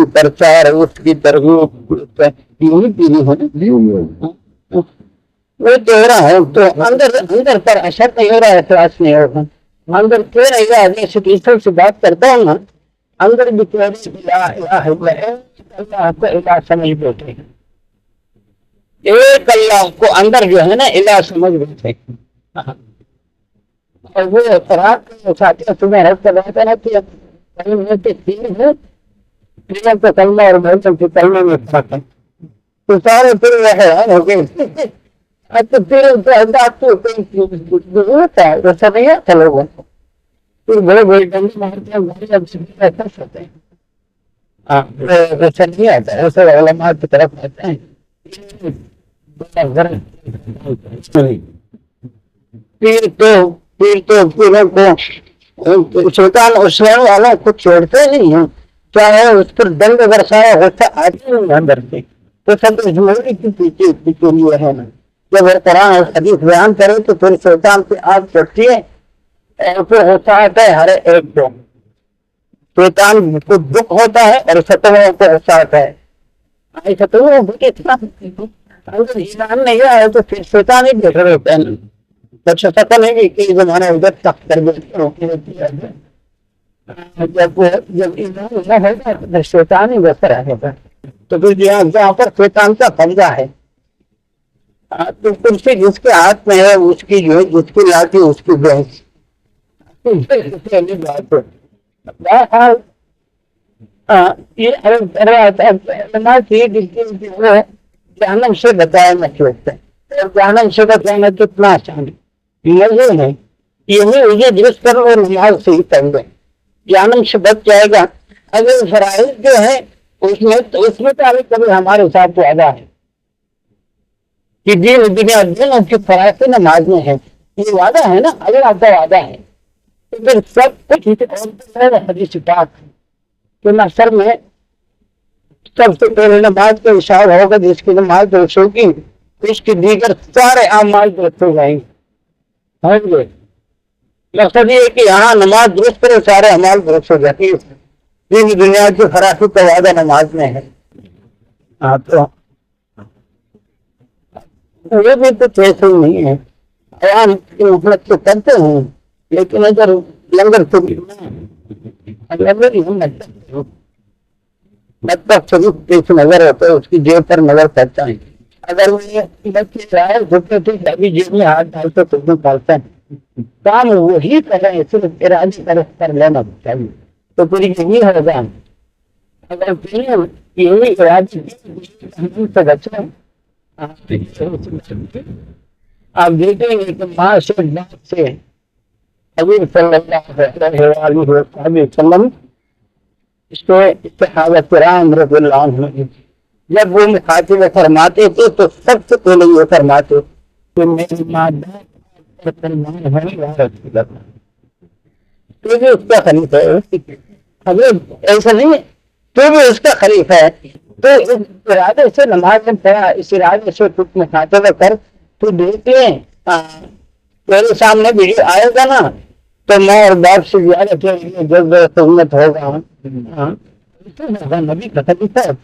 प्रचार उसकी तरगूब वो दे रहा है तो अंदर अंदर पर असर नहीं हो रहा है, एहसास नहीं होगा। अंदर क्यों रहेगा? आदमी से ईश्वर से बात करता हूँ ना, अंदर भी अल्लाह को इलाह समझ बैठे, एक अल्लाह को अंदर जो है ना इलाह समझ बैठे। और वो रात साथी तुम्हें रख कर रहता है कि प्रियम को कलमा और महतम के कलमे में फर्क है, तो सारे फिर हैरान हो गए। तो फिर आपको जरूरत है, वैसा नहीं है लोगों को। फिर बड़े बड़े डंडे मारते हैं, ऐसा होते हैं। वैसा नहीं आता, ऐसा उलमा की तरफ आते हैं। फिर तो शैतान उसमें वालों को छोड़ते नहीं है, चाहे उस पर दंड बरसाया होता आते नहीं अंदर से। तो सब जुमूरी की पीछे लिए है ना, जब कुरान और हदीस बयान करे तो फिर शैतान पे आग चढ़ती है और फिर होता है हर एक को शैतान को दुख होता है और शत्रुओं को हंसाता है। शत्रुओं को इतना अगर ईमान नहीं आया तो फिर शैतान ही बेहतर होता है। जब शैतान है कि जमाने उधर तक कर जब ईमान न होगा तो शैतान ही बेहतर रहेगा। तो फिर जहाँ पर शैतान का कब्जा है, तो कुर्सी जिसके हाथ में है उसकी जो है, जिसकी लाठी उसकी भैंस। ये जहन्नम से बताया मत लगता है, जहन्नम से बताना कितना आसान मजे है। यही दुरुस्त करो और नमाज सही कर दो, जहन्नम से बच जाएगा। अगर फराइज जो है उसमें तो कभी हमारे साथ वादा है कि दीन दुनिया दोनों की फराइज नमाज में है, ये वादा है ना। अगर आपका वादा है तो फिर सब कुछ हदीस पाक कि नसर में सबसे पहले नमाज का इशारा होगा, जिसकी नमाज दुरुस्त होगी इसके दीगर सारे अमाल दुरुस्त हो जाएंगे। मकसद ये कि यहाँ नमाज दुरुस्त करे सारे अमाल दुरुस्त हो जाती है। दीन दुनिया की फरासत का वादा नमाज में है। तो ये भी तो कैसे नहीं है, आवाम की मुखलत तो करते हैं, लेकिन अगर लंगर मतलब शरीफ पेश नजर होता है, उसकी जेब पर नजर करता है। अगर वो अभी जेब में हाथ डालते तो निकालता है, काम वही कर रहे हैं, सिर्फ इरादी तरफ कर लेना चाहिए तो फिर यही होगा। अगर यही इरादी से बचा आप देखेंगे कि माँ से अभी सल्लल्लाहु अलैहि वसल्लम जब वो खाते में फरमाते थे तो सबसे पहले ये फरमाते कि मेरी माँ तो भी उसका खलीफा है, अगर ऐसा नहीं है तो भी उसका खलीफा है। तो इस इरादे से नमाज में पढ़ा, इस इरादे से कुछ में खाते में कर तो देख ले मेरे सामने वीडियो आएगा ना तो मैं और बाप से ज्यादा जब सहूलत होगा। नबी का खलीफा है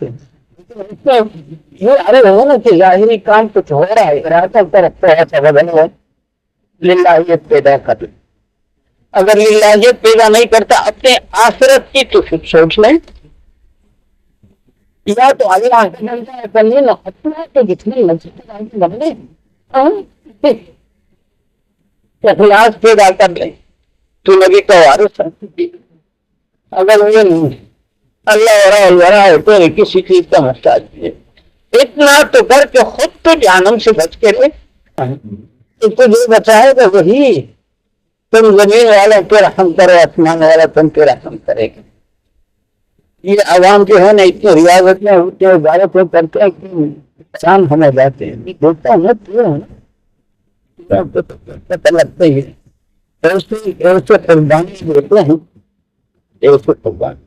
ये अरे हो ना कि जाहिरी काम कुछ हो रहा है, इरादा तरफ है लिल्लाहियत पैदा कर। अगर लिल्लाहियत पैदा नहीं करता अपने आखिरत की तो फिर सोच लें, या तो अल्लाह करनी ना तो जितनी मस्जिद बदले इखलास पैदा कर ले तो नबी का वारिस। अगर ये नहीं अल्लाह और तो किसी चीज का मोहताज है, इतना तो कर के खुद तो जहन्नम से बच के रहे। इसको जो बचाएगा वही, तुम जमीन वाला पे रहम करो, आसमान वाला तुम पे रहम करेगा। ये आवाम जो है ना इतनी रियाजत में उतने इबादत में करते हैं कि इंसान हमें जाते हैं, देखता हूँ पता लगता ही है। ऐसे कुर्बानी देते हैं, ऐसे कुर्बानी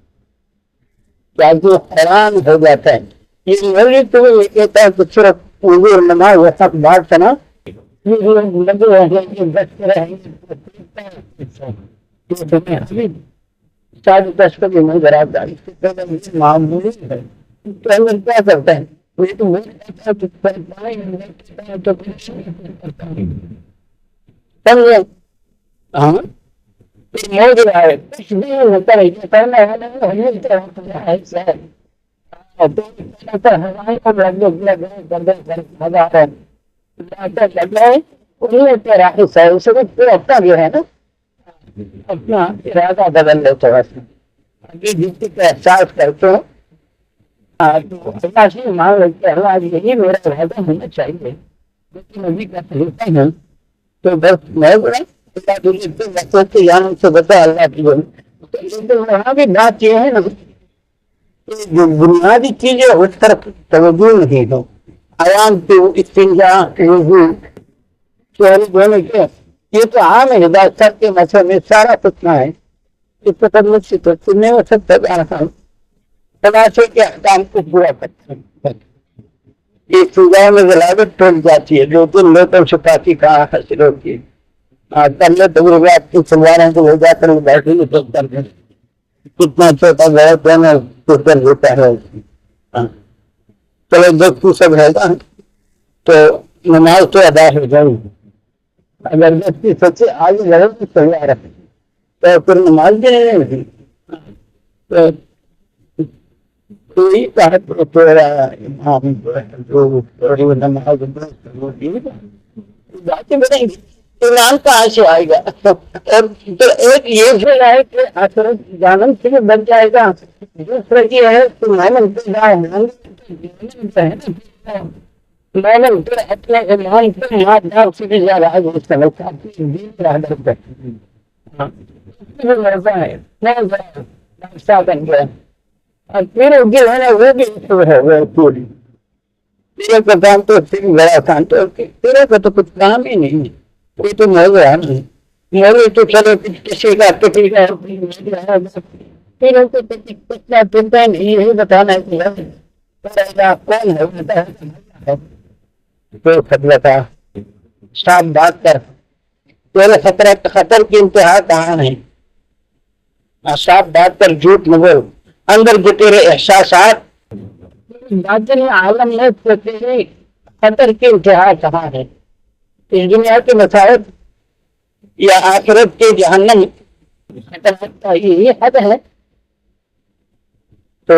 क्या जो हैरान हो जाता है। ये मौलवी तो ये कहता है कि सिर्फ नमाज वक्त बाद से ना یہ لوگ لگے ہیں کہ بچ رہے ہیں ساڑھے 10 بجے میں برابر معمولی ہے تو کیا کرتا ہے سمجھے ہاں موج آئے کچھ نہیں ہوتا ہے پہلے اپنا جو ہے نا اپنا ارادہ بدل لیتے ابھی جتنے کا احساس کرتے ہو تو اللہ سے مان لیتے اللہ یہی میرا ارادہ ہونا چاہیے لیکن ابھی کا طریقہ ہے تو بس میں بڑا جانوں سے بتا اللہ کی لیکن وہاں بھی بات یہ ہے نا جو بنیادی چیزیں اس طرف توجہ نہیں ہو عوام کو استنجا شہری دونوں کے یہ تو عام ہے ہدایت سر کے مسئلے میں سارا فتنہ ہے اس پر مجھ سے تو نہیں ہو سکتا تماشے کے احکام کو پورا کرتے ہیں اس سجاؤ میں ضلابت ٹوٹ جاتی ہے جو تم لوگوں سے کافی کہاں حاصل ہوتی ہے کرنے تو آپ کی سلواروں کو لے جا کر بیٹھے کتنا چھوٹا بہت ہے ہوتا ہے چلو دوست سب ہے گا تو نماز تو ادا ہو جائے گی اگر ویکتی سب سے آگے لڑے تو تیار ہے تو پھر نماز بھی نہیں ہوتی تو کوئی امام جو نماز باتیں بتائیں گی ایمان کہاں سے آئے گا اور تو ایک یہ بھی ہے کہ آخرت جانم سے بن جائے گا دوسرا یہ ہے کہ میں نے اپنے ایمان پر مادام سے بھی زیادہ آگے سمجھتا دین رہ درد ہے اور میرے جو ہے نا وہ بھی ہے پوری تیرے کا کام تو بڑا کام تو تیرے کا تو کچھ کام ہی نہیں کوئی تو موضوع ہے نہیں موضوع تو چلو کسی کا کسی کا پھر ان کو کتنا پنتا نہیں یہی بتانا ہے کون ہے بتا کوئی خطرہ تھا صاف بات کر تیرے خطر کی انتہا کہاں ہے صاف بات کر جھوٹ نہ بول اندر جو تیرے احساسات باطنی عالم میں تیری خطر کی انتہا کہاں ہے اس دنیا کے مسائل یا آخرت کے جہنم یہ حد ہے تو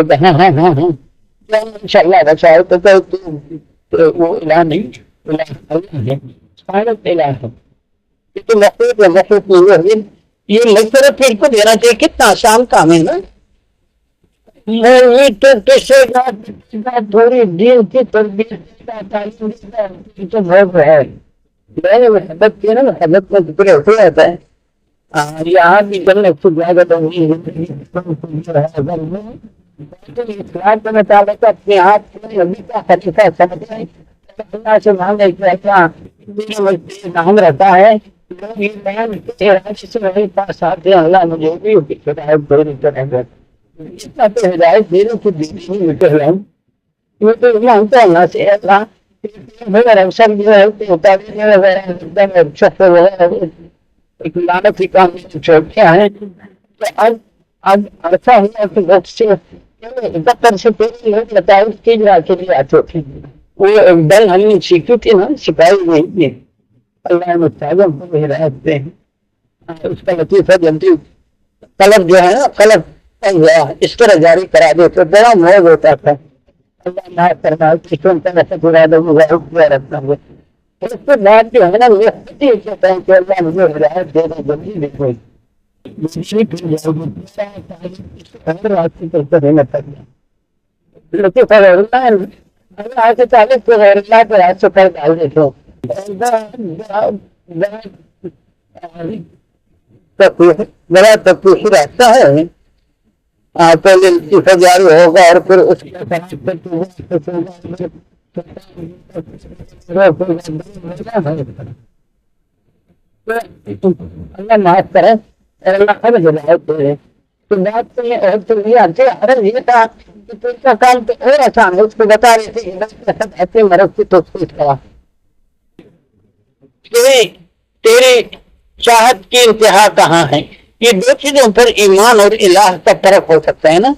انشاءاللہ بچاؤ تو وہ الہ نہیں الہ ہے تو مخلوق ہے مخلوق نہیں یہ مغفرت پھر کو دینا چاہیے کتنا آسان کام ہے نا تھوڑی دین کی تربیت تو بہت ہے میں نے حدت کیا نا حدت میں ٹکڑے اٹھ رہتا ہے یہاں بھی چلنے خود جائے گا تو اخلاق کا مطابق اپنے ہاتھ میں ابھی کا خطیفہ سمجھ رہے اللہ سے مانگے کہ نام رہتا ہے لوگ یہ بیان سے میرے پاس آتے ہیں اللہ مجھے بھی اتنا تو ہدایت دے رہے خود نہیں ملتے ہوئے یہ تو مانگتا اللہ سے اللہ ایک لعنت ہی کام چھوٹیاں ہیں اب عرصہ ہوا کہ وقت سے دفتر سے پہلے لوگ بتایا اس کے جرا کے لیے آتے تھے وہ ڈل ہم نے سیکھی تھی نا سپاہی نہیں تھی اللہ مستعظم کو ہدایت دیں اس کا لطیفہ جلدی قلب جو ہے نا قلب اس طرح جاری کرا دے تو بڑا موج ہوتا تھا اللہ نہ کرنا کسوں طرح سے برا دو مجھے رکھنا ہوا اس پر بات جو ہے نا وہ خطی کہتا ہے کہ اللہ مجھے ہدایت دے دے جلدی بھی کوئی لطیفہ اللہ کے تعلق کو غیر اللہ پر آج سے پر ڈال دیتے ہو بڑا تفریح رہتا ہے پہلے لطیفہ جاری ہوگا اور پھر اس اللہ معاف کرے اللہ خیر ہدایت دے تو بات تو یہ آتی ہے ارے یہ تھا کہ تو اس کا کام تو اور آسان ہے اس کو بتا رہے تھے ایسے مرض کی توفیق کرا تیری چاہت کی انتہا کہاں ہے. یہ دو چیزوں پر ایمان اور الہ کا فرق ہو سکتا ہے نا.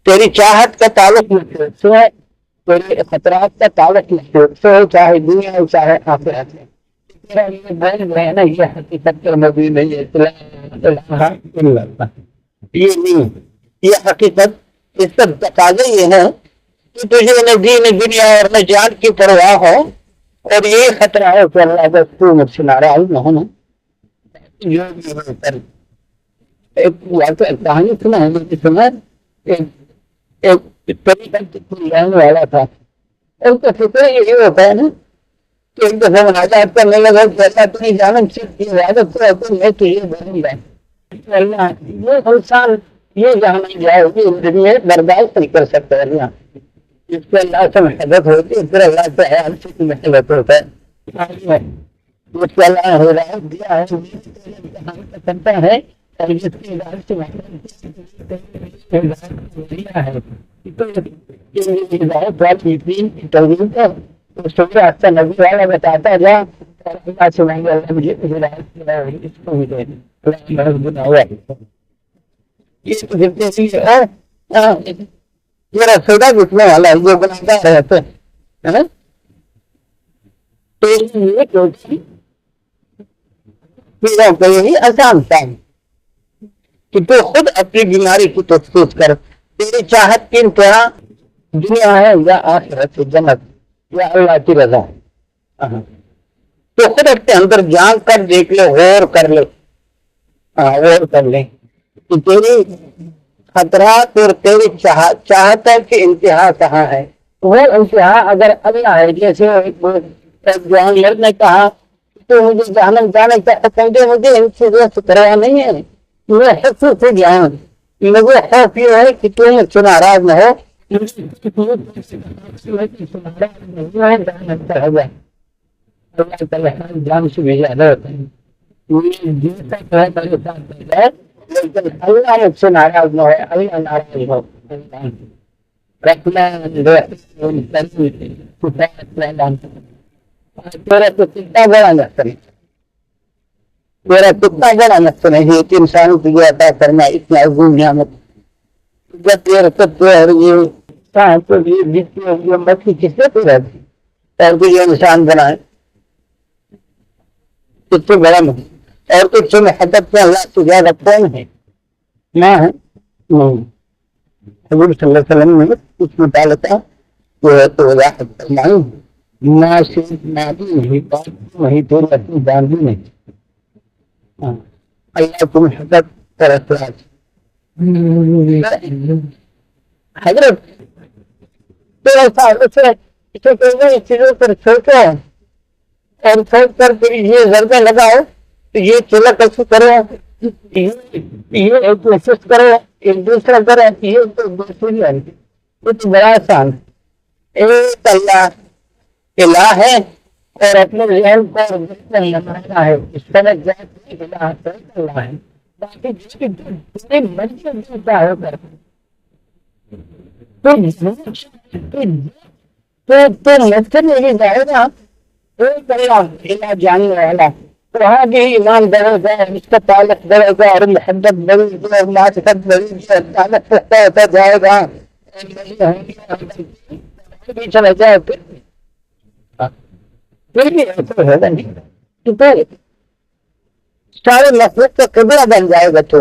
تیری چاہت کا تعلق مشرق سے ہے, تیرے خطرات کا تعلق مشرق سے ہو, چاہے دنیا ہو چاہے آخرت ہے. تیرا یہ بین ہے نا, یہ حقیقت کا نبی نہیں ہے, یہ نہیں, یہ حقیقت. اس کا تقاضا یہ ہے کہ تجھے نہ دین دنیا اور نہ جان کی پرواہ ہو, اور یہ خطرہ ہے کہ اللہ بس تو مجھ سے ناراض نہ ہونا. ایک کہانی سنا ہے, میں نے سنا ایک جانے والا تھا. اس کا فکر یہی ہوتا ہے نا کہ ایک دفعہ مناجات کرنے لگا کہ اللہ تمہیں جانم کی عبادت کرو تو میں تجھے بولوں گا. اللہ یہ انسان یہ جہاں نہیں جائے گی زندگی میں برداشت نہیں کر سکتا. اللہ جس پہ اللہ سے محبت ہوتی ہے, پھر اللہ سے حیال سے محبت ہوتا ہے. مجھ کو اللہ نے ہدایت دیا ہے, کرتا ہے, اور جس کی ہدایت سے محبت دیا ہے تو ہدایت والی دین کی توحید ہے. اس کو راستہ نبی والا بتاتا جا, اور اللہ سے مانگے اللہ مجھے ہدایت دیا ہے, اس کو بھی دے اللہ بنا ہوا ہے. یہ تو میرا سودا گھٹنے والا ہے جو بناتا رہتا ہے. تو یہ آسان کام کہ تو خود اپنی بیماری کو تحفظ کر. تیری چاہت کی انتہا دنیا ہے یا آخرت جنت یا اللہ کی رضا, تو خود اپنے اندر جان کر دیکھ لے, غور کر لے, غور کر لے کہ تیری خطرات اور تیری چاہت کی انتہا کہاں ہے. وہ انتہا اگر اللہ ہے, جیسے ایک جوان مرد نے کہا تو مجھے جہنم جانا چاہتا ہے, مجھے ان چیزوں سے پرواہ نہیں ہے, میں حفظ سے جاؤں. مجھے خوف یہ ہے کہ تم مجھ سے ناراض نہ ہو, جان سے بھی زیادہ ہوتا ہے. لیکن اللہ مجھ سے ناراض نہ ہو, اللہ ناراض ہو. تیرا تو کتنا بڑا نقصان ہے, تیرا کتنا بڑا نقصان ہے. یہ انسان تجھے عطا کرنا اتنا عظیم نعمت, جب تیرا تب یہ مچھلی کس سے تو رہتی اور تجھے انسان بنائے, تجھ سے بڑا نہیں. اور تجھ سے محبت میں اللہ سے زیادہ کون ہے؟ میں ہے. حضور صلی اللہ علیہ وسلم نے کچھ مطالعہ تو وضاحت فرمائی, نہ صرف نادی نہیں بات وہی تو اپنی جان بھی نہیں. اللہ کو محبت کر اخلاص. حضرت تو ایسا چیزوں پر سوچو اور سوچ کر پھر یہ ضربے لگاؤ, یہ چلا کیسے کرو, یہ ایک محسوس کرو, ایک دوسرا کرو, یہ تو دوسری ہے. یہ تو بڑا آسان ہے. ایک اللہ الہ ہے اور اپنے ذہن کو لگانا ہے, اس طرح ذات الہ اللہ ہے. باقی جس کی پوری مرضی ہوتا ہے تو مقصد نہیں جائے گا. ایک اللہ جاننے والا تو آگے ایمان بڑھے گا, اس کا تعلق بڑھے گا, اور محبت بڑھے گا, معرفت بڑھے گا, تعلق رکھتا ہوتا جائے گا, چلا جائے پھر بھی ایسا ہوگا نہیں. سارے مخلوق کا قبلہ بن جائے گا. تو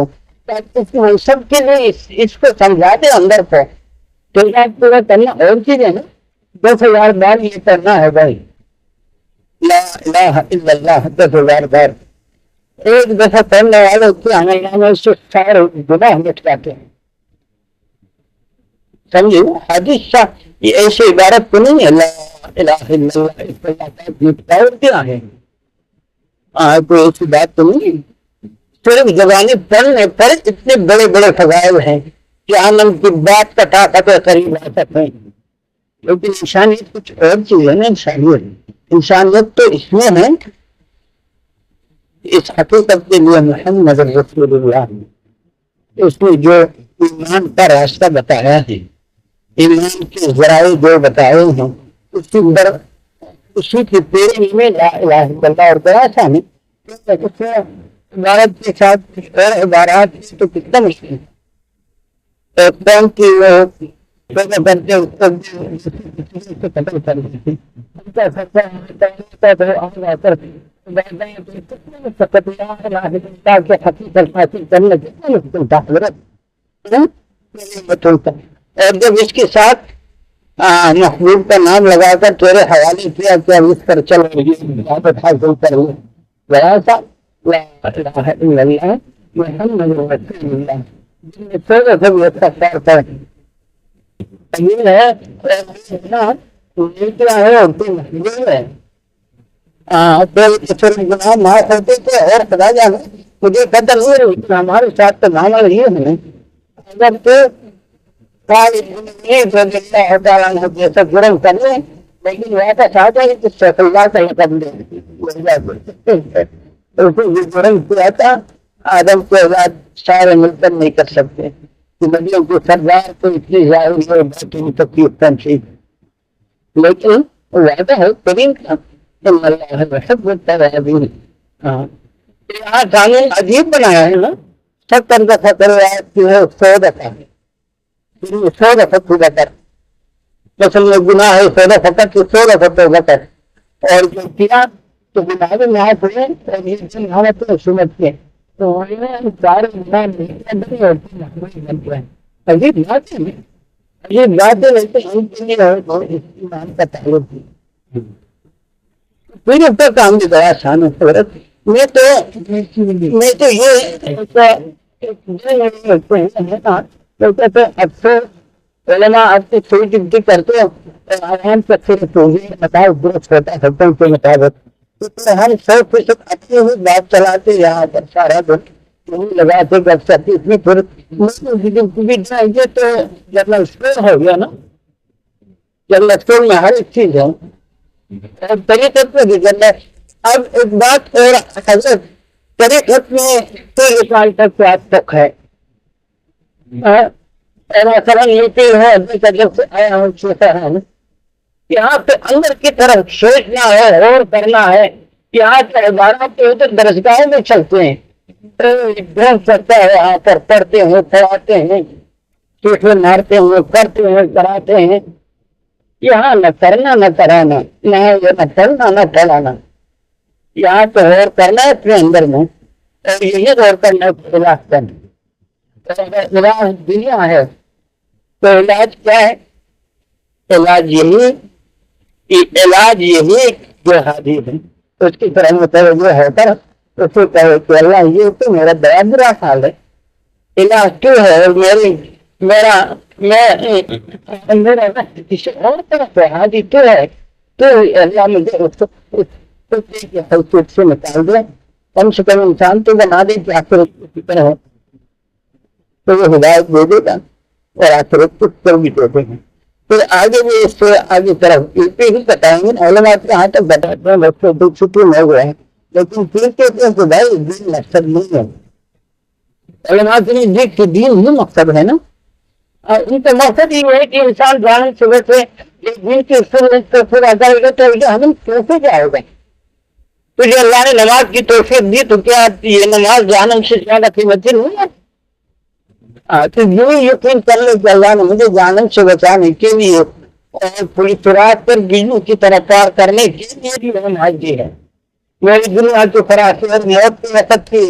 سب کے لیے اس کو سمجھا دے اندر کو, تو پورا کرنا اور چیز ہے نا. 10,000 بار یہ کرنا ہے بھائی, لا الہ الا اللہ 10,000 بار. ایک دفعہ کرنے والوں کی ہمیں سے سارے گناہ مٹ جاتے ہیں. سمجھے حدیث یہ ایسی عبارت تو نہیں ہے لا الہ الا اللہ کیا ہے, کوئی ایسی بات تو نہیں. صرف زبانی پڑھنے پر اتنے بڑے بڑے فضائل ہیں کہ آنند کی بات کا طاقت قریب آ سکتے ہیں. لیکن انسانیت کچھ اور چیز ہے نا. انسانیت تو اس میں ہے, اس حقیقت کے لیے محمد رسول اللہ اس نے جو ایمان کا راستہ بتایا ہے, ایمان کے ذرائع جو بتائے ہیں, उसी की प्रेरणा में ला इलाहा इल्लल्लाह और बड़ा आसान है। उसमें इबारत के साथ और इबारत तो कितना मुश्किल है। तो कौन की वो पैदा करते उसको कतल कर देते उनका सच्चा होता है और आकर के हकीकत हासिल करने कितना मुश्किल था हजरत। और जब इसके साथ महबूब का नाम लगाकर तेरे हवाले किया कि अब इस पर चलो इबादत हासिल कर लो, बड़ा सा ला इलाहा इल्लल्लाह मुहम्मदुर रसूलुल्लाह जिसमें थोड़ा सा भी अच्छा ख्याल करें ये है ना। क्या है और महबूब है तो गुनाह माफ होते थे और खुदा जाने मुझे कदर हुए हमारे साथ तो मामला ये है अगर तो जैसा जुर्म कर ले लेकिन वैसा चाहता है कि सफलता से कर ले जुर्म किया था आदम के बाद सारे मिलकर नहीं कर सकते कि नदियों को सरदार को इतनी जाहिर तकलीफ थी लेकिन वादा है करीम का यहाँ कानून अजीब बनाया है ना। 70 दफा करो 100 दफा 100 दफा पूरा कर मसल में गुनाह है 100 दफा कर तो 100 दफा तौबा कर और जो किया तो गुनाह में माफ हुए और ये हमें तो सुनत के तो सारे गुनाह नहीं होते हैं। अजीब बात है अजीब बात है वैसे उनके लिए ईमान का ताल्लुक फिर अब तक काम भी बड़ा आसान है हजरत। मैं तो ये अक्सर उलमा आपसे थोड़ी गिनती करते हैं आराम से फिर बताओ दुरुस्त होता है सबको के मुताबिक तो हम 100% अपनी ही बात चलाते यहाँ पर सारा दिन नहीं लगाते कर सकते इसमें फिर जाएंगे तो जनरल स्टोर हो गया ना। जनरल स्टोर में हर एक चीज है तरीके पे भी करना। अब एक बात और हजरत तरीकत में तो साल तक प्याज तक है नीति है जब से आया हूँ छोटा है यहाँ पे अंदर की तरफ सोचना है और करना है। यहाँ पे 12 पे तो दरसगाहों में चलते हैं तो सकता है यहाँ पर पढ़ते हैं पढ़ाते हैं चूठे मारते हैं करते हैं कराते हैं। यहाँ न करना न कराना न करना न कराना यहाँ तो और करना है अपने अंदर में और यही और करना है इलाज करना। इलाज दुनिया है तो इलाज क्या है इलाज यही जो हाजिर है उसकी तरह मतलब जो है पर उसको कहे कि अल्लाह ये तो मेरा बड़ा बुरा हाल है इलाज क्यों है और मेरा किसी और तरह से हाजिर क्यों है तो अल्लाह मुझे उसको से निकाल दे कम से कम इंसान तो बना दे कि आखिर फिक्र है तो वो हिदायत दे देगा और आखिर कुछ कर भी दे देगा। फिर आगे भी इससे आगे तरफ ही बताएंगे उलमा के यहाँ तक बताते हैं बच्चे दुख छुट्टी में हुए हैं लेकिन फिर कहते हैं कि भाई दीन मकसद नहीं है। उलमा के लिए कि दीन ही मकसद है ना और उनका मकसद ये है कि इंसान जान सुबह से दीन की सुन्नत को पूरा करेगा तो हम कैसे जाएगा। तुझे अल्लाह ने नमाज की तौफीक दी तो क्या ये नमाज जानम से ज्यादा कीमती नहीं है। तो ये यकीन कर लो कि अल्लाह ने मुझे जानम से बचाने के लिए और पूरी रात पर बिजली की तरह पार करने के लिए भी नमाज दी है। मेरी दुनिया की फराखी मौत की वक़्त की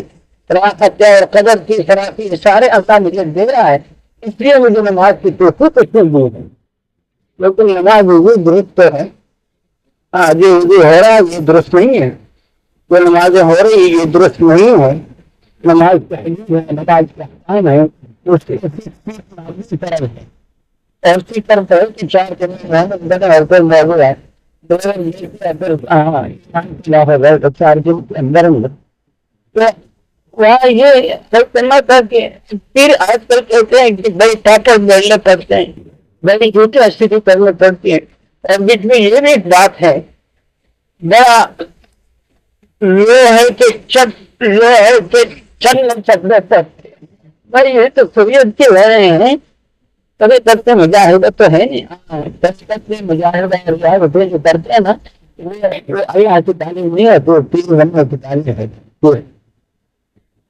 राहत और कदर की फराखी सारे अल्लाह मुझे दे रहा है इसलिए मुझे नमाज की तौफीक उसने दी है। लेकिन नमाज ये दुरुस्त तो है जो हो रहा है ये दुरुस्त नहीं है। जो नमाजें हो रही है ये दुरुस्त नहीं है। नमाज नमाज का काम है उसकी तरफ है और उसकी तरफ है कि 4 मौजूद है 4 दिन के अंदर तो वहाँ ये करना था कि फिर आजकल कहते हैं कि बड़ी ताकत बढ़ने पड़ते हैं बड़ी झूठी स्थिति करनी पड़ती है। और बीच में ये भी एक बात है बड़ा ये है कि चल सकते पड़ते भाई ये तो सोवियत के रह रहे हैं कभी करते मुजाहिदा तो है नहीं करते मुजाहिदा जो करते हैं ना اللہ کی تعلیم نہیں ہے تو تین بننے کی تعلیم ہے.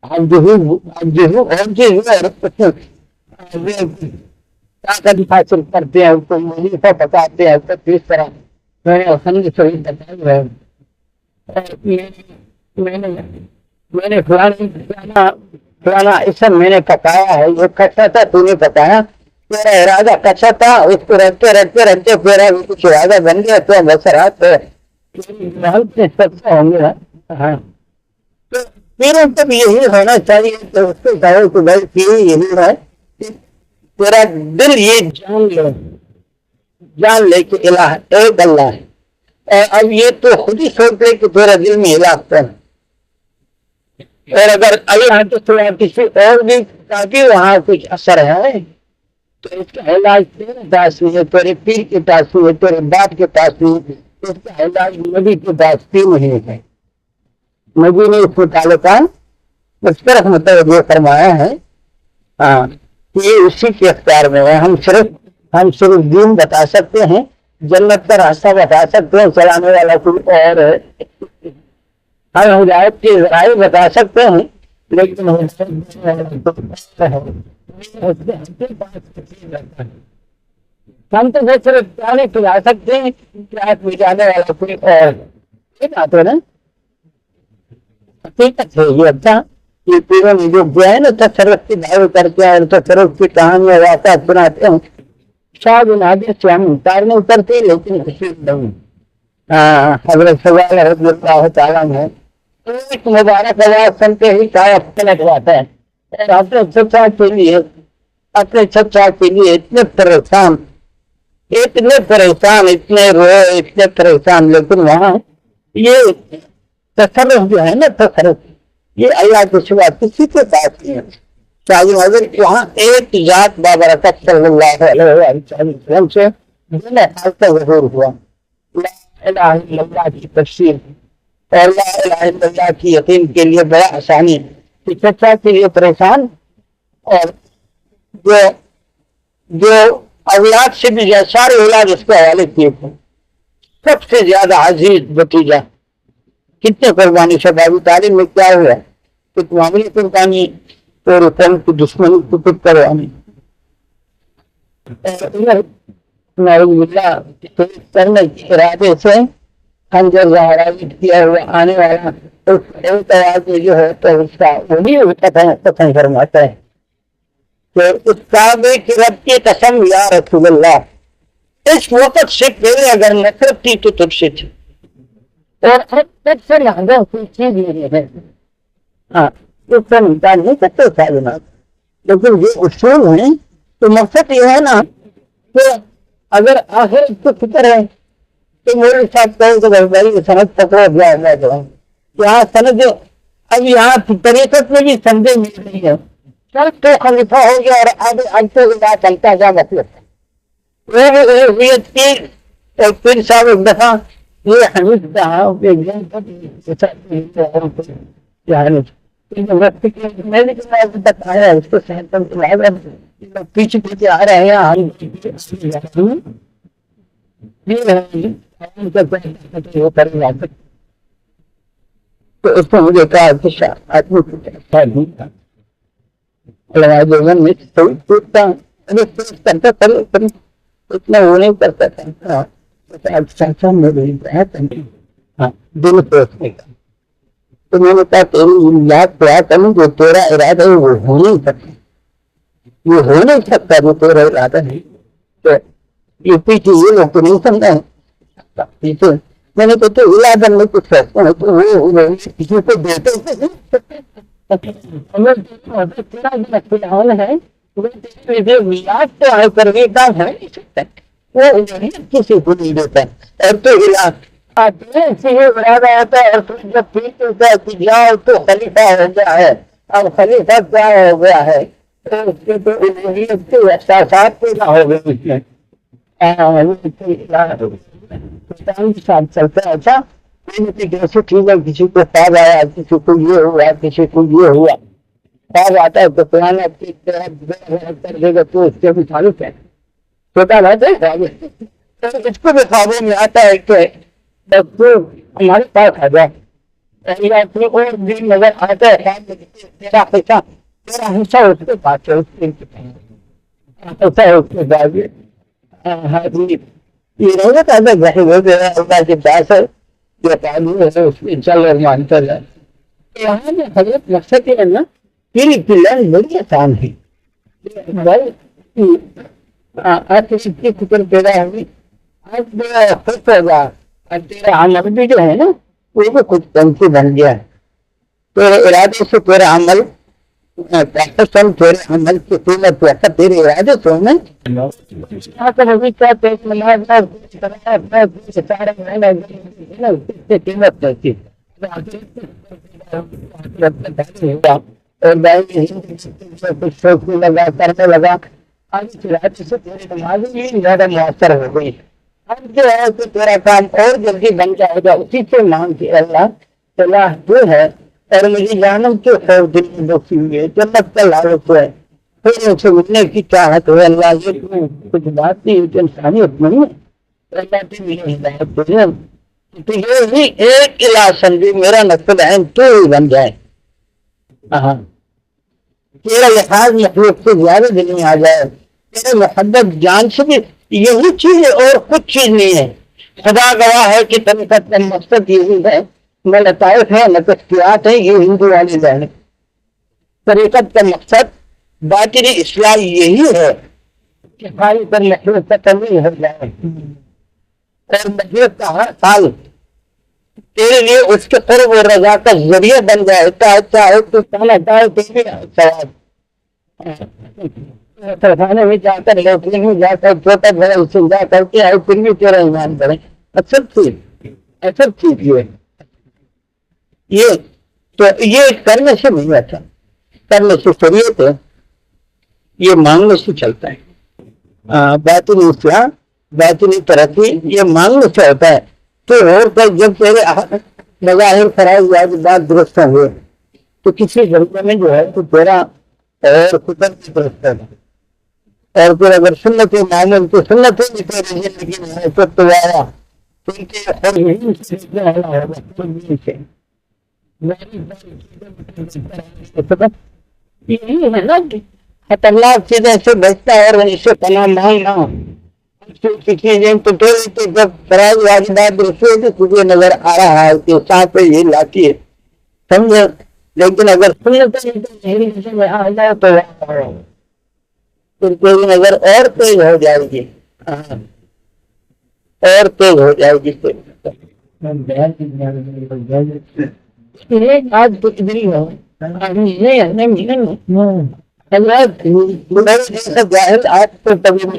اب جو ہے اور چیز طاقت حاصل کرتے ہیں تو وظیفہ بتاتے ہیں تو کس طرح میں نے حسن صحیح بتایا ہے. میں نے فلانا اسم میں نے پکایا ہے یہ کچا تھا تو نے پکایا میرا ارادہ کچا تھا اس کو رکھتے رکھتے رکھتے پھر کچھ ارادہ بن گیا تو بس رات ہوں گے. ہاں تو میرے تب یہی ہونا چاہیے تو اس کو کہو کہ بھائی یہی ہے تیرا دل یہ جان لے کہ الہ ایک اللہ ہے. اب یہ تو خود ہی سوچ لے کہ تیرا دل میں الہ ہے اور اگر اللہ تو تھوڑا کسی اور بھی تاکہ وہاں کچھ اثر ہے تو اس کا علاج تیرے پاس نہیں ہے تیرے پیر کے پاس نہیں ہے تیرے باپ کے پاس نہیں ہے. اس کا علاج نبی کے پاس بھی نہیں ہے. نبی نے اس متعلقہ اس طرف متوجہ فرمایا ہے ہاں یہ اسی کے اختیار میں ہے. ہم صرف دین بتا سکتے ہیں جنت کا راستہ بتا سکتے ہیں چلانے والا کوئی اور ہم ہدایت کے ذرائع بتا سکتے ہیں لیکن ہم تو صرف پانے پلا سکتے ہیں پیاس بجانے والا کوئی اور یہ بات ہے نا. حقیقت ہے یہ اچھا یہ پیروں میں جو گیا ہے نا تصرف کی دعوے کر کے اور تصرف کی کہانیاں واقعات سناتے ہیں شاید ان حدیث سے ہم انکار نہیں کرتے لیکن حضرت سوال رضی اللہ تعالیٰ ہے ایک مبارک آواز سنتے ہی کایا پلٹ جاتا ہے اور اپنے چھت کے لیے اتنے پریشان اتنے روئے اتنے پریشان لیکن وہاں یہ تصرف جو ہے نا تصرف یہ اللہ کے سوا کسی کے پاس نہیں ہے. شاہی حضر وہاں ایک ذات بابرکت صلی اللہ علیہ وسلم سے دل حال کا ظہور ہوا. لا الہ الا اللہ کی تفسیر اور لا الہ الا اللہ کی یقین کے لیے بڑا آسانی کہ چچا کے لیے پریشان اور جو اولاد سے بھی سارے اولاد اس کے حوالے کیے تھے سب سے زیادہ عزیز بھتیجا کتنے قربانی شد ابو طالب میں کیا ہوا کہ معاملے قربانی تو رقم کی دشمنی کو خود کروانی کرنے کے ارادے سے خنجر زہراوی کیا ہوا آنے والا ایک آواز میں جو ہے تو اس کا وہی کتن فرماتا ہے کہ اس کعبے کی رب کی قسم یا رسول اللہ اس وقت سے پہلے اگر نفرت تھی تو تجھ سے تھی اور تک سے لہذا کوئی چیز نہیں ہے. ہاں اس کا انکار نہیں کرتے سالنات لیکن یہ اصول ہیں تو مقصد یہ ہے نا کہ اگر آخر کو فکر ہے تو میرے ساتھ کہو تو بھائی سند پکڑا دیا جو ہے یہاں سند اب یہاں طریقت میں بھی سندے مل رہی ہے سب تو خلیفہ ہو گیا اور اب اگتے ہوئے چلتا جا مطلب ایک پیر صاحب ایک دفعہ یہ حمید صاحب میں نے بتایا اس کو پیچھے پیچھے آ رہے ہیں تو اس نے مجھے کہا کہ آدمی اتنا وہ نہیں کرتا تھا دل پروسنے کا تو میں نے کہا تیری یاد کیا کروں جو تیرا ارادہ ہے وہ ہو نہیں سکتا یہ ہو نہیں سکتا وہ تیرا ارادہ نہیں تو یہ پیچھے یہ لوگ تو نہیں سمجھا ہے میں نے کہا تو ارادہ میں کچھ فیصلہ ہے تو وہ کسی کو دیتے کسی کو نہیں دیتا اور تو ارادہ آتا ہے اور جب ٹھیک ہوتا ہے کہ جاؤ تو خلیفہ ہو گیا ہے اب خلیفہ کیا ہو گیا ہے اس کے تو الوہیت کے احساسات پیدا ہو گئے اس میں ساتھ چلتا ہے. اچھا جیسے ٹھیک ہے کسی کو خواب آیا کسی کو یہ ہوا کسی کو یہ ہوا خواب آتا ہے تو پرانا کر دے گا تو اس سے بھی تعلق ہے چھوٹا بات ہے اس کو بھی خوابوں میں آتا ہے کہ बस तो हमारे पास आ जाए या अपने और दिन नजर आता है तेरा हिस्सा उसके पास है उसके ऐसा है उसके बाद आदमी ये नहीं बता अल्लाह के पास है जो कानून है उसमें चल और मानता है। यहाँ में हजरत मकसद है ना तेरी पिल्ला बड़ी आसान है भाई आज किसी फिक्र पैदा हुई आज बड़ा खुश होगा और तेरा अमल भी जो है ना वो भी कुछ पंक्ति बन गया है तेरे इरादे से तेरा अमल पैसा तेरे अमल की कीमत पैसा तेरे इरादे से होना अभी क्या पेट में कीमत नहीं लगा करने लगा आज से तेरी नमाज भी ज्यादा मुअस्सर हो गई। अब जो है तो तेरा काम और जल्दी बन जाएगा उसी से मांग के अल्लाह सलाह जो है और मुझे जानम के खौफ दिल में बसी हुई है जन्नत का लालच है फिर मुझसे उठने की चाहत है अल्लाह ये कुछ बात नहीं तो इंसानियत नहीं है अल्लाह की मेरी हिदायत तुझे तो ये ही एक इलाज समझी मेरा नक्सल अहम तो ही बन जाए। हाँ तेरा लिहाज महबूब से ज्यादा दिल में आ जाए तेरे मोहब्बत जान से भी यही चीज है और कुछ चीज नहीं है। खुदा गवाह है कि तरीक़त का मकसद यही है न लताइफ है न तस्कियात है ये हिंदू वाली लाइन तरीक़त का मकसद बातिनी इस्लाम यही है कि खाली पर महबूब का तमीज़ हो जाए और महबूब का हर साल तेरे लिए उसके क़ुर्ब और रज़ा का जरिया बन जाए चाहे तो कहना चाहे तो भी सवाब सरखाने में जाकर लौटने में जाकर छोटा बड़ा उसे जा करके आए फिर भी तेरा ईमान बढ़े अच्छा चीज ये तो ये करने से नहीं आता करने से शरीयत है ये मांगने से चलता है बातिनी इस्लाम बातिनी तरक्की ये मांगने से होता है तो और जब तेरे मज़ाहिर खराब बात दुरुस्त हुए तो किसी जगह में जो है तो तेरा और खुदर की दुरुस्त है और फिर अगर सुन्नत मामूल तो सुन्नत ही तेरी जिंदगी में है तो तुम्हारा यही है ना खतरनाक चीजें से बचता है और इससे पनाह मांगना चीजें तो जब फराज वाजिबात रसूल तुझे नजर आ रहा है कि साथ पे ये लाती है समझे लेकिन अगर सुन्नत में आ जाए तो फिर तेरी नजर और तेज हो जाएगी और तेज हो जाएगी आज कुछ भी हो आज तो तभी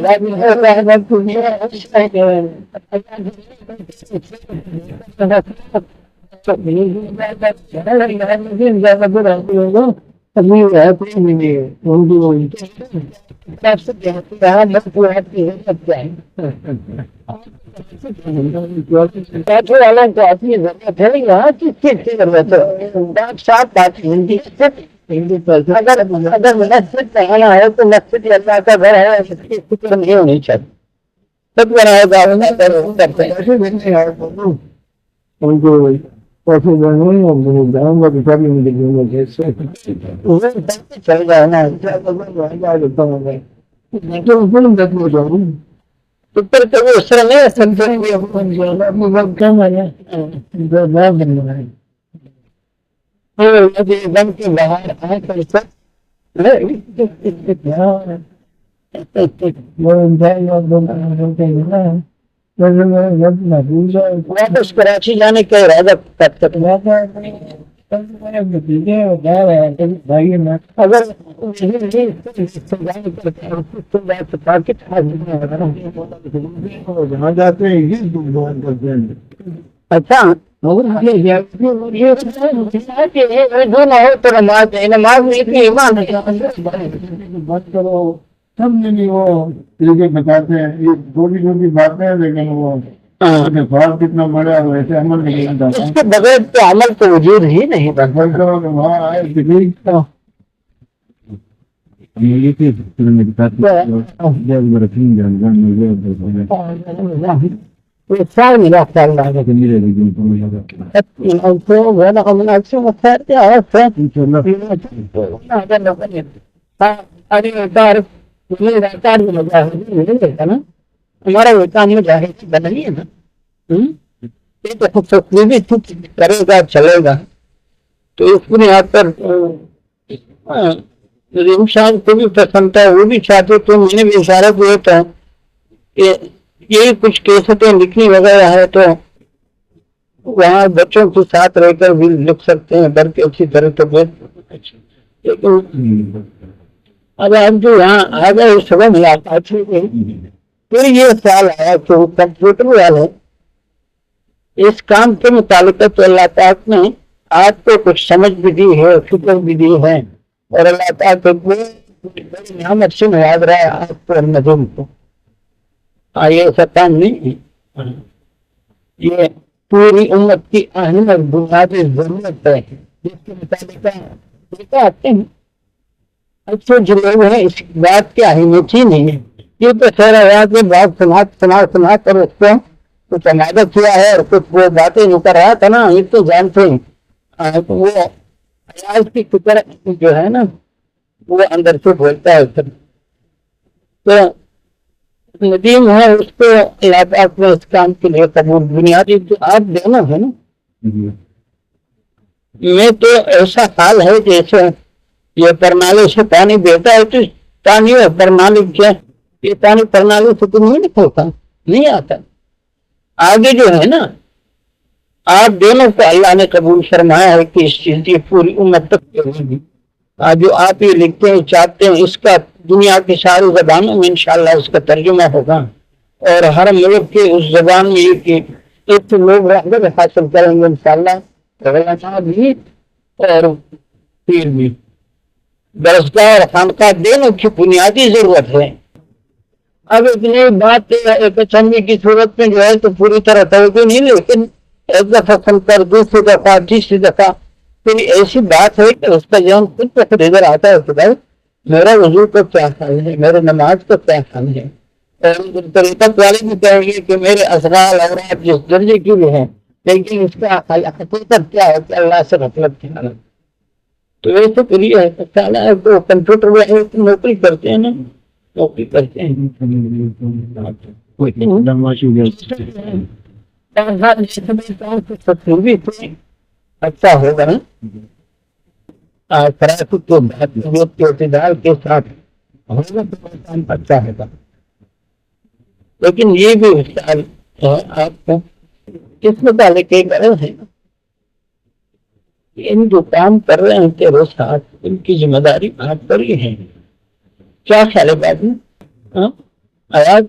अगर मस्जिद बनाना है तो मस्जिद अल्लाह का घर है इसकी फिक्र नहीं होनी चाहिए सब बनाएगा चल रहा है ना तो फिर कभी उस तरह नहीं एकदम की बाहर आए वापस कराची जाने का इरादा करते अगर जहाँ जाते हैं ये करते हैं अच्छा जो ना हो तो नमाज नमाज में इतनी ईमान बात करो सब नहीं वो बताते हैं ये छोटी बातें हैं लेकिन वो ख्वाब कितना बड़ा है वैसे अमल नहीं करता इसके बगैर तो अमल तो वजूद ही नहीं वहाँ आए ويدفع إلى الله ولغ من أجسهم الثالثة عرفت هذا اللي هذه تعرف إذا تعرف المجاهدين ليه أنا हमारा वतन में जाहिर सी बदली है ना ये तो तकलीफी करेगा चलेगा तो इस बुनियाद पर नदीम साहब को भी पसंद था वो भी चाहते तो मैंने भी इशारा किया था कि ये कुछ कैसेटें लिखनी वगैरह है तो वहाँ बच्चों के साथ रहकर भी लिख सकते हैं बल्कि अच्छी तरह तो लेकिन अब आप जो यहाँ आ गए सुबह मुलाकात हुई फिर ये ख्याल आया कि कंप्यूटर वाले इस काम के मुतालिक तो अल्लाह ताक ने आपको कुछ समझ भी दी है फिक्र भी दी है और अल्लाह ताक बड़ी नियामत से नवाज रहा है आपको नजूम को ये ऐसा काम नहीं है ये पूरी उम्मत की अहम और बुनियादी जरूरत है जिसके मुताबिक आते हैं अच्छे जो लोग हैं इस बात की अहमियत ही नहीं है ये तो सारा रात में बात सुना कर उसको कुछ अमादा किया है और कुछ वो बातें जो कर रहा था ना ये तो जानते हैं तो वो अयाज की फिक्र जो है ना वो अंदर से बोलता है तो नदीम है उसको अपने इस काम के लिए कबूल बुनियादी जो आप देना है ना में तो ऐसा हाल है जैसे ये प्रणाली से पानी देता है तो पानी और प्रणाली क्या ये पानी प्रणाली से तो नहीं निकलता नहीं आता आगे जो है ना आप दोनों को अल्लाह ने कबूल फरमाया है कि इस चीज की पूरी उम्मत तक होगी आज जो आप ये लिखते हैं चाहते हैं इसका दुनिया की सारी जबानों में इंशाल्लाह इसका तर्जुमा होगा और हर मुल्क के उस जबान में ये कि एक लोग रहबर हासिल करेंगे इंशाल्लाह भी और पीर भी दरसगाह और खानका दोनों की बुनियादी जरूरत है अब इतनी बात एक चंगी की सूरत में जो है तो पूरी तरह तवज्जो नहीं लेकिन एक दफा सुनकर दूसरी दफा तीसरी दफा फिर ऐसी बात है कि उसका जीवन खुद पर इधर आता है कि भाई मेरा वजू का क्या हाल है मेरे नमाज का क्या हाल है और तरीकत वाले भी कहेंगे कि मेरे असराल और जिस दर्जे की भी है लेकिन इसका हकीकत क्या है कि अल्लाह से मतलब क्या है तो ऐसे के लिए है तो कंप्यूटर वाले नौकरी करते हैं ना नौकरी करते हैं अच्छा होगा ना के साथ होगा तो काम अच्छा होगा लेकिन ये भी आपको किस मुताले के गरज है इन जो काम कर रहे हैं तेरे साथ इनकी जिम्मेदारी आप पर ही है क्या ख्याल है बात में आया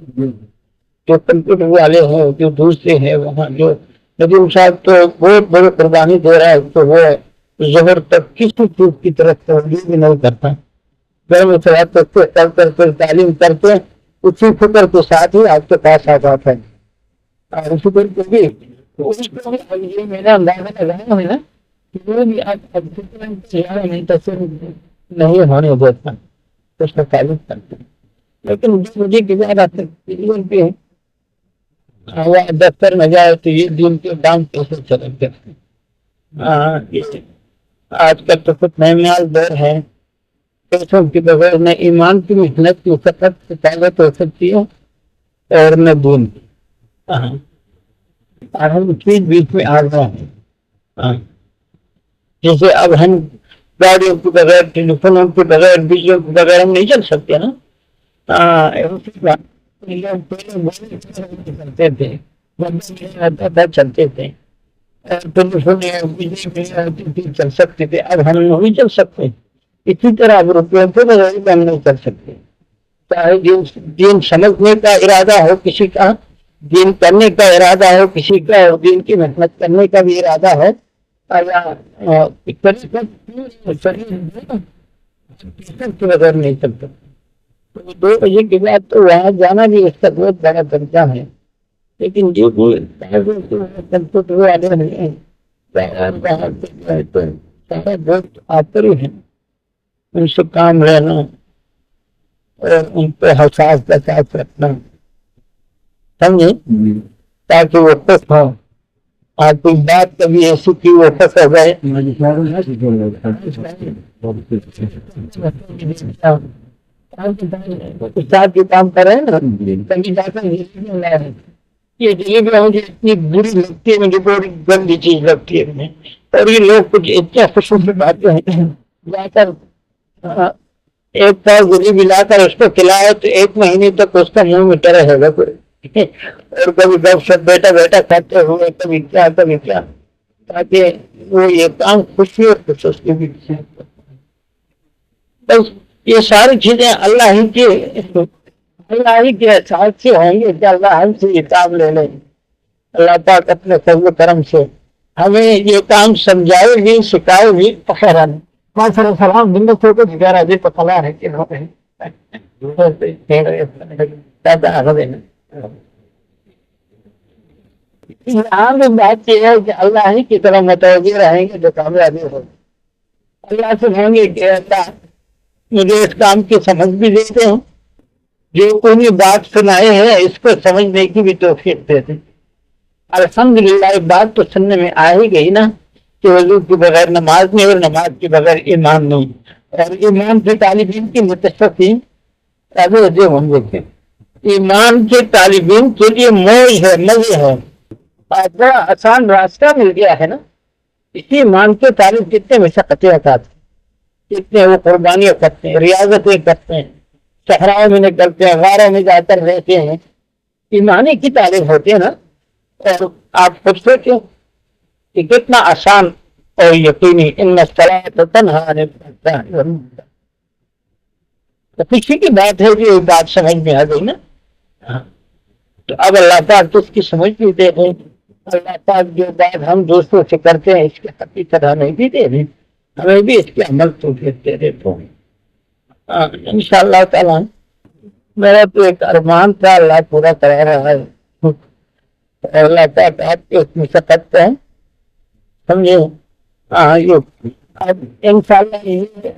जो कंप्यूटर वाले हैं जो दूसरे हैं वहाँ जो नदीम साहब तो बहुत बड़ी कुर्बानी दे रहा है तो वो जोहर तक किसी चीज की तरफ तवज्जो भी नहीं करता घर में कर तालीम करके उसी फिक्र के साथ ही आपके पास आ जाता है और उसी फिक्र को भी ये मेरा अंदाजा लगाया है ना कि वो भी नहीं तस्वीर नहीं होने देता तो उसका तालीम करते हैं लेकिन मुझे किसी भी है दफ्तर में जाए तो ये दिन के दाम कैसे चलेंगे आजकल तो कुछ नैमाल दौर है पैसों के बगैर न ईमान की मेहनत की सख्त ताकत हो सकती है और न दून और हम चीज बीच में आ रहे हैं जैसे अब हम गाड़ियों के बगैर टेलीफोनों के बगैर बिजलियों के बगैर हम नहीं चल सकते ना चलते थे चलते थे चल सकते थे अब हम नहीं चल सकते इसी तरह अब रुपयों के बगैर हम नहीं कर सकते चाहे दीन समझने का इरादा हो किसी का दीन करने का इरादा हो किसी का और दीन की मेहनत करने का भी इरादा है के बगैर नहीं चलता तो 2 बजे के बाद तो वहां जाना भी इसका बहुत बड़ा दर्जा है लेकिन जो कंप्यूटर वाले नहीं तो बहुत आतरी है उनसे काम लेना और उन पर हसास का साथ रखना समझे تاکہ وہ خوش ہو، اور کوئی بات کبھی ایسی کی وہ خوش ہو گئے۔ استاد جو کام کر رہے ہیں نا، کبھی جا کر یہ مجھے اتنی بری لگتی ہے، مجھے بڑی گندی چیز لگتی ہے مجھے۔ اور یہ لوگ کچھ اتنے خوشی سے باتیں ہیں، جا کر ایک پاؤ گولی بھی لا کر اس کو کھلایا تو 1 مہینے تک اس کا منہ مٹا رہے گا کوئی، اور کبھی گپ شپ بیٹھا بیٹھا کھاتے ہوئے کبھی کیا تاکہ وہ یہ کام خوشی اور خوشی بھی۔ بس یہ ساری چیزیں اللہ ہی کے احساس سے ہوں گے کہ اللہ ہم سے یہ کام لے لیں۔ اللہ پاک اپنے فضل و کرم سے ہمیں یہ کام سمجھائے گی، سکھائے گی۔ خیران سلام دن کو گزارا جی پتہ ہے کہ یہاں بھی بات یہ ہے کہ اللہ ہی کی طرح متوجہ رہیں گے جو کامیابی ہو۔ اللہ سے کہیں گے کہ اللہ مجھے اس کام کی سمجھ بھی دیتے ہیں، جو کوئی بات سنائے ہیں اس کو سمجھنے کی بھی توفیق دیتے ہیں۔ الحمدللہ ایک بات تو سننے میں آ ہی گئی نا کہ وضو کے بغیر نماز نہیں اور نماز کے بغیر ایمان نہیں، اور ایمان کے طالب علم کی متصفین ایمان کے طالب علم کے لیے موج ہے، مزے ہے، اور بڑا آسان راستہ مل گیا ہے نا۔ اسی ایمان کے طالب کتنے مشقتیں اٹھاتے ہیں، کتنے وہ قربانیاں کرتے ہیں، ریاضتیں کرتے ہیں، صحراؤں میں نکلتے ہیں، غاروں میں جا کر رہتے ہیں، ایمانی کی تعریف ہوتی ہے نا۔ اور آپ خود سوچیں کہ کتنا آسان اور یقینی ان الصلاۃ تنہی عن الفحشاء والمنکر۔ تو خوشی کی بات ہے کہ یہ بات سمجھ میں آ گئی نا۔ تو اب اللہ پاک تو اس کی سمجھ بھی دے دیں، اللہ پاک جو بات ہم دوستوں سے کرتے ہیں اس کی حقیقت ہمیں بھی دے دیں، ہمیں بھی اس کے عمل تو دے دے تو انشاءاللہ تعالیٰ۔ میرا تو ایک ارمان تھا، اللہ پورا کرا رہا ہے۔ اللہ تعالیٰ آپ کی اس مشقت پہ سمجھے۔ اب انشاءاللہ یہ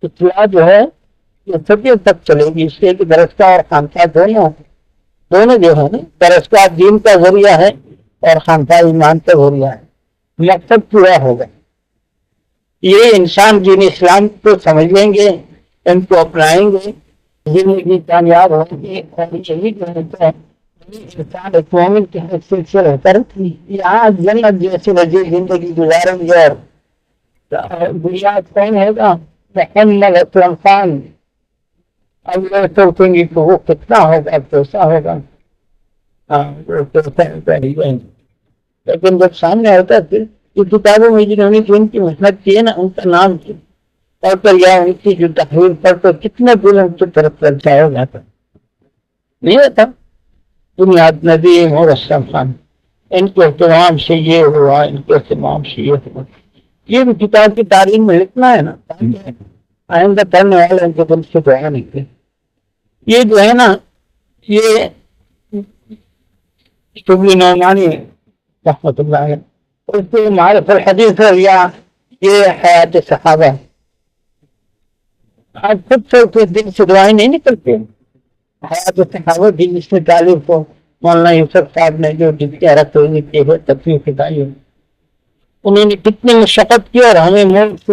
اطلاع جو ہے یہ سبھی تک چلے گی، اس لیے کہ درسگاہ اور خانقاہ دونوں جو ہے نا، درسگاہ دین کا ذریعہ ہے اور خانقاہ ایمان کا ذریعہ ہے، مقصد پورا ہوگا۔ یہ انسان دین اسلام کو سمجھ لیں گے، ان کو اپنائیں گے، زندگی کامیاب ہوگی، اور یہی جو ہے انسان ایک مومن کی حیثیت سے رہ کر یہاں جنت جیسی لذیذ زندگی گزاریں گے۔ اور بنیاد کون ہے گا؟ محمد اسلم خان۔ اب لوگ سوچیں گے کہ وہ کتنا ہوگا، کیسا ہوگا، لیکن جب سامنے ہوتا ہے پھر یہ کتابوں میں جنہوں نے ان کی محنت کی ہے نا، ان کا نام پڑھ کر یا ان کی جو تحریر پڑھ کر کتنے دل ان کی طرف چلتا ہو جاتا نہیں ہوتا۔ بنیاد ندیم اور اسلم خان، ان کے اہتمام سے یہ ہوا، ان کے اہتمام سے یہ ہوا۔ یہ بھی کتاب کی تعلیم میں لکھنا ہے نا، تاکہ آئندہ پڑھنے والے ان کے دل سے دعا نکلے۔ یہ جو ہے نا، یہ شبلی نعمانی رحمۃ اللہ علیہ اس کے معرفت الحدیث یا یہ حیات صحابہ، آج خود سے دل سے دعائیں نہیں نکلتے۔ حیات صحابہ کی جس نے تعلیم کو مولانا یوسف صاحب نے جو حیرت ہوئی کی ہے تفریح خدائی، انہوں نے کتنی مشقت کی، اور ہمیں ملک سے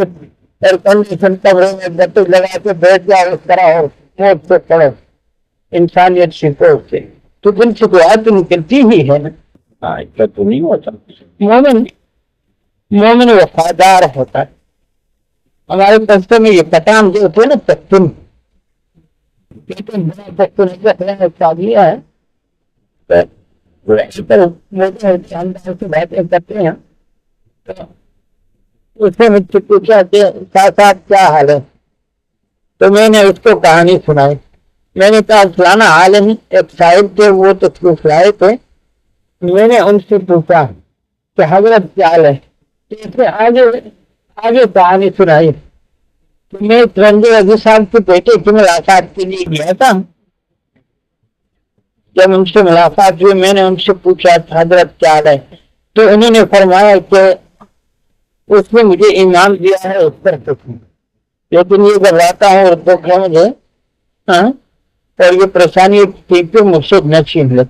ایئر کنڈیشن کمرے میں بطور لگا کے بیٹھ جاؤ، اس طرح ہو موت سے پڑو انسانیت سے سے تو دل سے دعا تو نکلتی ہی ہے نا۔ ایسا تو نہیں ہوتا۔ مومن وفادار ہوتا ہے۔ ہمارے دستے میں یہ پٹان جو ہوتے ہیں نا، پختون شادیاں ہے، باتیں کرتے ہیں، اس نے مجھ سے پوچھا کہ صاحب کیا حال ہے؟ تو میں نے اس کو کہانی سنائی۔ میں نے کہا فلانا حال ہے، ایک صاحب تھے وہ تو تشریف لائے تھے، میں نے ان سے پوچھا کہ حضرت کیا حال ہے؟ آگے کہانی سنائی۔ تو میں رنجے عزیز صاحب کے بیٹے کی ملاقات کے لیے گیا تھا۔ جب ان سے ملاقات ہوئی میں نے ان سے پوچھا حضرت کیا حال ہے، تو انہوں نے فرمایا کہ اس نے مجھے ایمان دیا ہے اس پر شکر، لیکن یہ بتاتا ہوں اور دکھ ہے مجھے، اور یہ پریشانی ٹھیک مجھ سے نہ چھین لے۔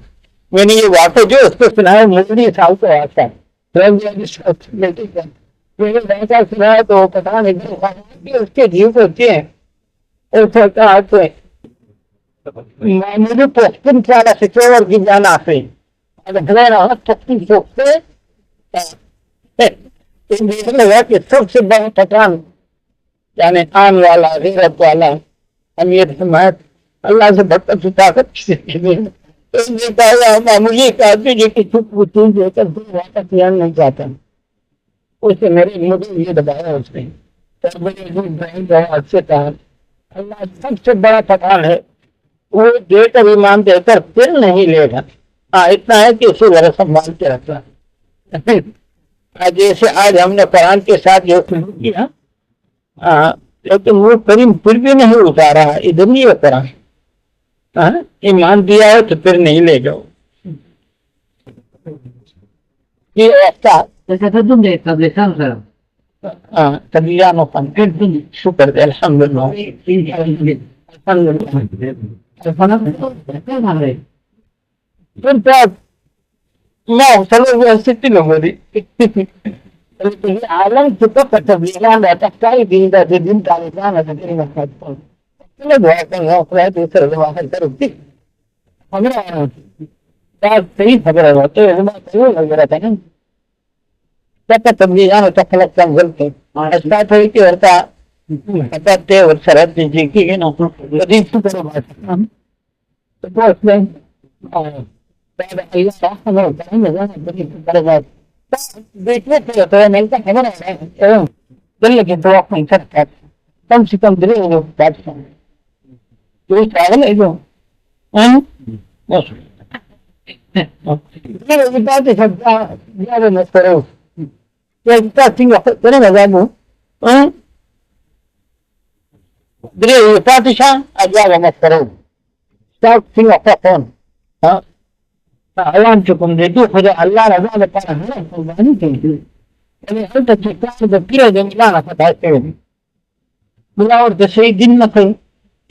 मैंने ये वाक़या जो उसको सुनाया मुझे साल को आता है मैंने वाक़या सुनाया तो पता नहीं उसके जीव होते हैं और कहा मुझे 55 सालाचे की जाना असेल कि सबसे बड़ा पठान यानी आन वाला गैरत वाला अमीर हिमायत अल्लाह से भटक ताकत मामूली एक आदमी जो कि चुप चीज लेकर वापस ध्यान नहीं चाहता उसे मेरे मुझे ये दबाया उसने अच्छे कहा अल्लाह सबसे बड़ा पठान है वो देकर ईमान देकर फिर नहीं लेगा। हाँ इतना है कि उसी तरह संभाल के रखना। जैसे आज हमने कुरान के साथ जो शुरू किया लेकिन वो करीम फिर भी नहीं उतारा इधर नहीं उतारा। ईमान दिया है तो फिर नहीं ले जाओ ये ऐसा शुक्र alam kita keterbelahan atas kali dinda dinda dinda dari masyarakat. Kita doakan Allah itu terlalu terbukti. Hanya tak sih खबर है तो ये बात क्यों लग रहा है क्या तबलीगान होता है कंगल के ऐसा तो ही होता पता ते और शरत जी की है ना तो दिन तो करो बात तो उसमें بعد أيام صح أنا كمان لازم أبدي درجات بيت होता है नहीं तो है ना दिल के दो अपनी सरकार कम से कम दिल में बात तो ये ट्रैवल है जो बस ये बात है सब यार मत करो ये इतना सिंह तेरे मजा में दिल ये पार्टीशन अजाब मत करो सब सिंह का कौन हाँ alam cukup itu pada Allah rasa ada para hal kurbani itu. Jadi hal tercipta sudah kira dengan Allah kata itu. Mula orang sehari din nak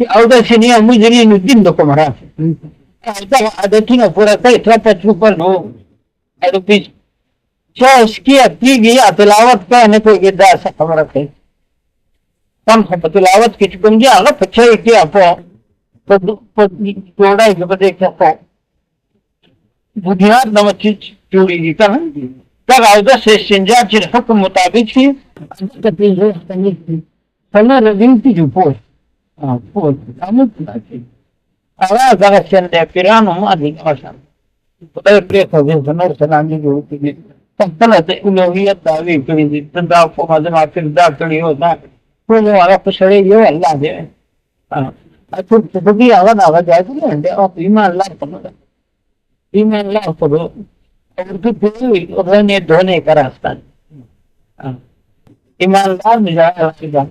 कि अवधि से नहीं मुझे नहीं दिन दो को मरा ada tinggal pura tay terapa super no ada bis chase किया की गया तिलावत कहने को ये दास खबर है कम तिलावत की चुकम जी अगर पछे किया तो थोड़ा ही बदे क्या बुनियाद नमक चूड़ी की कर तब अवधि से सिंजा जिन हुक्म मुताबिक थी फना रजिम की जो post ahora agak de pirano madi asan poder preso de sonar sanani jo que tantala de ulohiyat davi kuri tanda ko mazma firda kuri hoda ko wala pusare yo allah de aku tadi awan awan jadi ande of iman allah pado agar tu puri orane dhone ka rasta iman allah mijaya rasida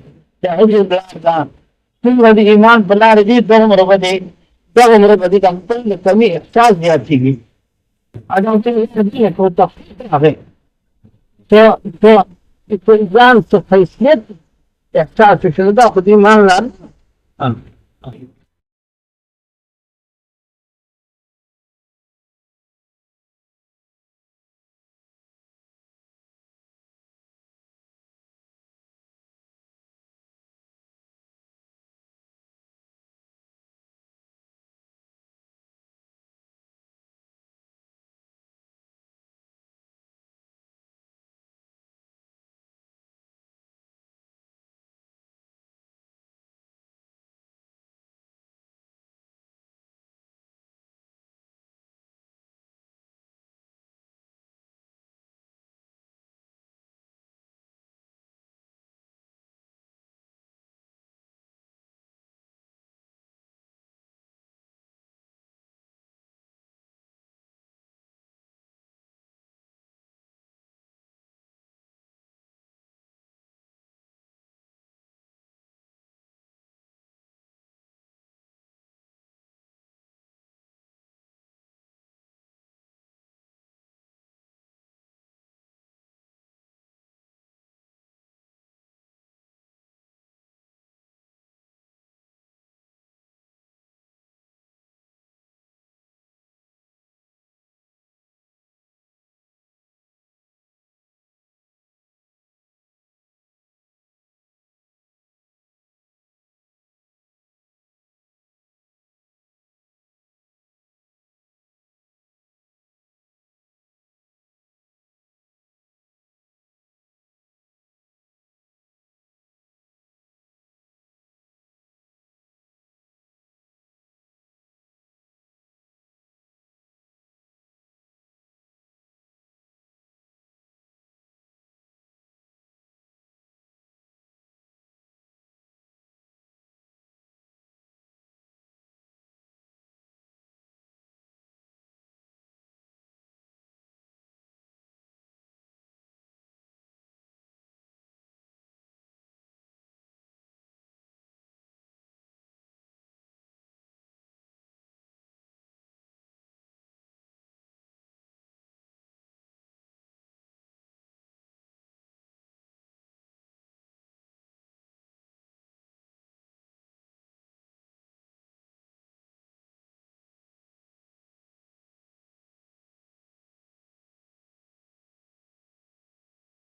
jahil allah फिर ईमान बना रही दो उम्र बदी का कमी एहसास जाती है आज हम तो तफसील है तो इंसान तो हैसियत एहसास शुदा खुद ईमान लान